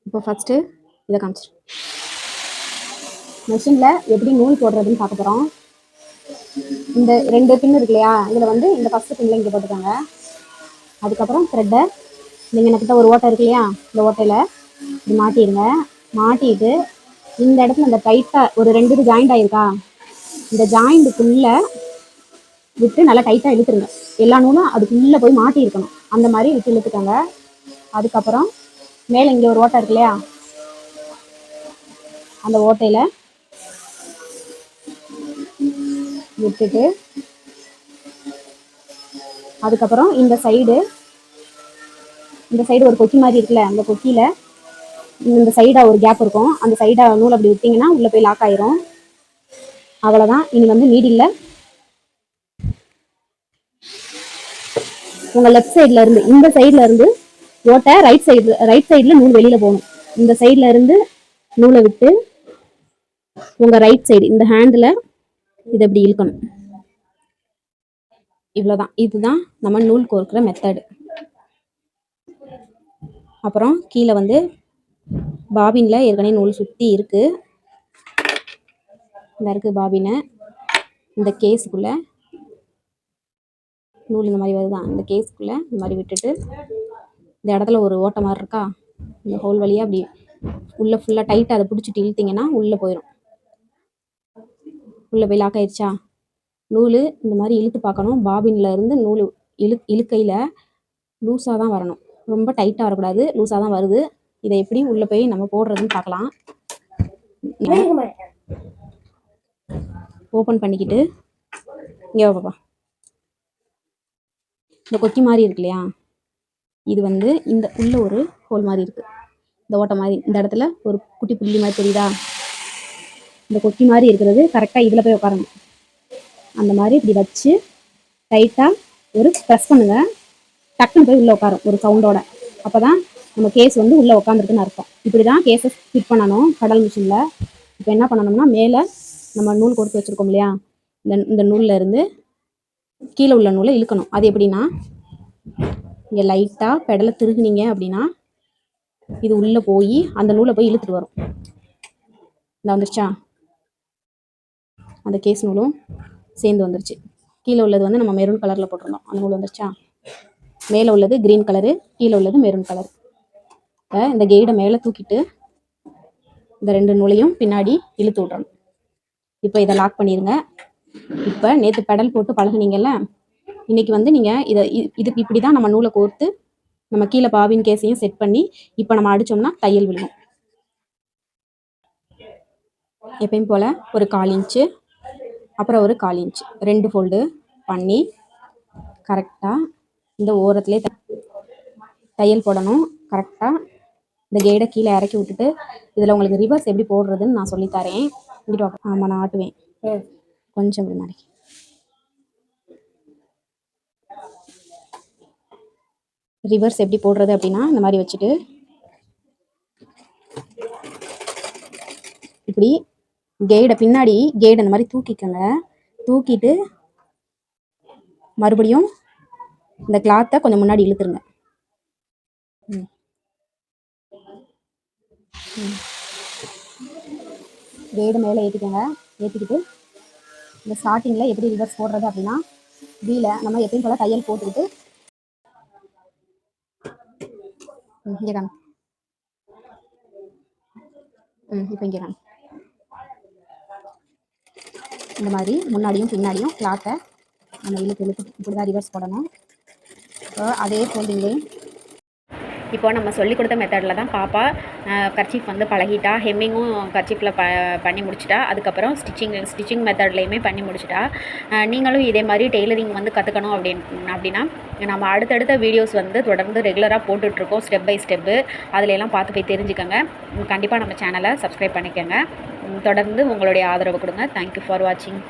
இப்போ ஃபஸ்ட்டு இதை காமிச்சிரு. மெஷினில் எப்படி நூல் போடுறதுன்னு பார்க்க போகிறோம். இந்த 2 பின் இருக்கு இல்லையா, இதில் வந்து இந்த ஃபஸ்ட்டு பின்னில் இங்கே போட்டுக்கோங்க. அதுக்கப்புறம் த்ரெட்டை நீங்கள் எனக்கிட்ட ஒரு ஓட்டை இருக்கு இல்லையா, இந்த ஓட்டையில் இது மாட்டிடுங்க. மாட்டிட்டு இந்த இடத்துல இந்த டைட்டாக ஒரு 2 இது ஜாயிண்ட் ஆகிருக்கா, இந்த ஜாயிண்ட்டுக்குள்ளே விட்டு நல்லா டைட்டாக இழுத்துருங்க. எல்லா நூலும் அதுக்குள்ளே போய் மாட்டி இருக்கணும். அந்த மாதிரி விட்டு இழுத்துக்கோங்க. அதுக்கப்புறம் மேலே இங்கே ஒரு ஓட்டை இருக்கு இல்லையா, அந்த ஓட்டையில் விட்டுட்டு அதுக்கப்புறம் இந்த சைடு ஒரு கொக்கி மாதிரி இருக்குல்ல, அந்த கொக்கியில் இந்த சைடாக ஒரு கேப் இருக்கும். அந்த சைடாக நூல் அப்படி விட்டிங்கன்னா உள்ளே போய் லாக் ஆயிரும். அவ்வளோதான். இனி வந்து நீடில் உங்கள் லெஃப்ட் சைடில் இருந்து இந்த சைடில் இருந்து ஓட்டை ரைட் சைடில் நூல் வெளியில் போகணும். இந்த சைடில் இருந்து நூலை விட்டு உங்கள் ரைட் சைடு இந்த ஹேண்டில் இதை இப்படி இழுக்கணும். இவ்வளோதான். இதுதான் நம்ம நூல் கோர்க்கிற மெத்தடு. அப்புறம் கீழே வந்து பாபினில் ஏற்கனவே நூல் சுற்றி இருக்குது. இந்த இருக்குது பாபினை. இந்த கேஸுக்குள்ளே நூல் இந்த மாதிரி வருதான். இந்த கேஸுக்குள்ளே இந்த மாதிரி விட்டுட்டு இந்த இடத்துல ஒரு ஓட்டை மாதிரி இருக்கா, இந்த ஹோல் வழியாக அப்படி உள்ளே ஃபுல்லாக டைட்டாக அதை பிடிச்சிட்டு இழுத்திங்கன்னா உள்ளே போயிடும். உள்ளே போய் லாக் ஆயிடுச்சா. நூல் இந்த மாதிரி இழுத்து பார்க்கணும். பாபினில் இருந்து நூல் இழுக்கையில் லூஸாக தான் வரணும், ரொம்ப டைட்டாக வரக்கூடாது. லூஸாக தான் வருது. இதை எப்படி உள்ளே போய் நம்ம போடுறதுன்னு பார்க்கலாம். ஓப்பன் பண்ணிக்கிட்டு இங்கே பாப்பா, இந்த கொக்கி மாதிரி இருக்கு இல்லையா, இது வந்து இந்த உள்ள ஒரு ஹோல் மாதிரி இருக்குது, இந்த ஓட்டை மாதிரி. இந்த இடத்துல ஒரு குட்டி புள்ளி மாதிரி தெரியுதா, இந்த கொக்கி மாதிரி இருக்கிறது கரெக்டாக இதில் போய் உட்காரணும். அந்த மாதிரி இப்படி வச்சு டைட்டாக ஒரு ப்ரெஸ் பண்ணுங்க. டக்குன்னு போய் உள்ளே உட்காரும் ஒரு சவுண்டோட. அப்போ தான் நம்ம கேஸ் வந்து உள்ளே உட்காந்துருக்குன்னு அர்த்தம். இப்படி தான் கேஸை ஃபிட் பண்ணணும் கடல் மிஷினில். இப்போ என்ன பண்ணணும்னா, மேலே நம்ம நூல் கொடுத்து வச்சுருக்கோம் இல்லையா, இந்த நூலில் இருந்து கீழே உள்ள நூலை இழுக்கணும். அது எப்படின்னா, இங்கே லைட்டாக பெடலை திருகுனீங்க அப்படின்னா இது உள்ளே போய் அந்த நூலை போய் இழுத்துட்டு வரும். இந்த வந்துருச்சா, அந்த கேஸ் நூலும் சேர்ந்து வந்துருச்சு. கீழே உள்ளது வந்து நம்ம மெரூன் கலரில் போட்டிருந்தோம், அந்த நூல் வந்துருச்சா. மேலே உள்ளது க்ரீன் கலரு, கீழே உள்ளது மெரூன் கலர். இந்த கெய்டை மேலே தூக்கிட்டு இந்த 2 நூலையும் பின்னாடி இழுத்து விட்றணும். இப்போ இதை லாக் பண்ணிடுங்க. இப்போ நேற்று பெடல் போட்டு பழகுனீங்கல்ல, இன்றைக்கி வந்து நீங்கள் இதுக்கு இப்படி தான் நம்ம நூலை கோர்த்து நம்ம கீழே பாபின் கேஸையும் செட் பண்ணி இப்போ நம்ம அடித்தோம்னா தையல் விழுகும். எப்பயும் போல் ஒரு 1/4 இன்ச்சு அப்புறம் ஒரு 1/4 இன்ச் 2 ஃபோல்டு பண்ணி கரெக்டாக இந்த ஓரத்துலேயே தையல் போடணும். கரெக்டாக இந்த கெய்டை கீழே இறக்கி விட்டுட்டு இதில் உங்களுக்கு ரிவர்ஸ் எப்படி போடுறதுன்னு நான் சொல்லித்தரேன். இங்கிட்டு வாங்க. ஆமாம், நான் ஆட்டுவேன். கொஞ்சம் முன்னாடி ரிவர்ஸ் எப்படி போடுறது அப்படின்னா, இந்த மாதிரி வச்சுட்டு இப்படி கெய்டை பின்னாடி கெய்டை இந்த மாதிரி தூக்கிக்கங்க. தூக்கிட்டு மறுபடியும் இந்த கிளாத்தை கொஞ்சம் முன்னாடி இழுத்துருங்க. கெய்டை மேலே ஏற்றிக்கோங்க. ஏற்றிக்கிட்டு இந்த ஸ்டார்டிங்கில் எப்படி ரிவர்ஸ் போடுறது அப்படின்னா, வீல நம்ம எப்பயும் போல் தையல் போட்டுக்கிட்டு இங்கே காணும். இப்போ இங்கே காணும். இந்த மாதிரி முன்னாடியும் பின்னாடியும் கிளாத்தை நம்ம இழுத்து இப்படி தான் ரிவர்ஸ் போடணும். அதே ஃபோல்டிங்லேயும் இப்போ நம்ம சொல்லிக் கொடுத்த மெத்தடில் தான் பாப்பா கர்ச்சீஃப் வந்து பழகிட்டா. ஹெம்மிங்கும் கர்ச்சீஃபில் பண்ணி முடிச்சிட்டா. அதுக்கப்புறம் ஸ்டிச்சிங் மெத்தட்லேயுமே பண்ணி முடிச்சிட்டா. நீங்களும் இதே மாதிரி டெய்லரிங் வந்து கற்றுக்கணும் அப்படின்னா நம்ம அடுத்தடுத்த வீடியோஸ் வந்து தொடர்ந்து ரெகுலராக போட்டுட்ருக்கோம், ஸ்டெப் பை ஸ்டெப்பு. அதிலெல்லாம் பார்த்து போய் தெரிஞ்சுக்கோங்க. கண்டிப்பாக நம்ம சேனலை சப்ஸ்கிரைப் பண்ணிக்கோங்க. தொடர்ந்து உங்களுடைய ஆதரவு கொடுங்க. தேங்க்யூ ஃபார் வாட்சிங்.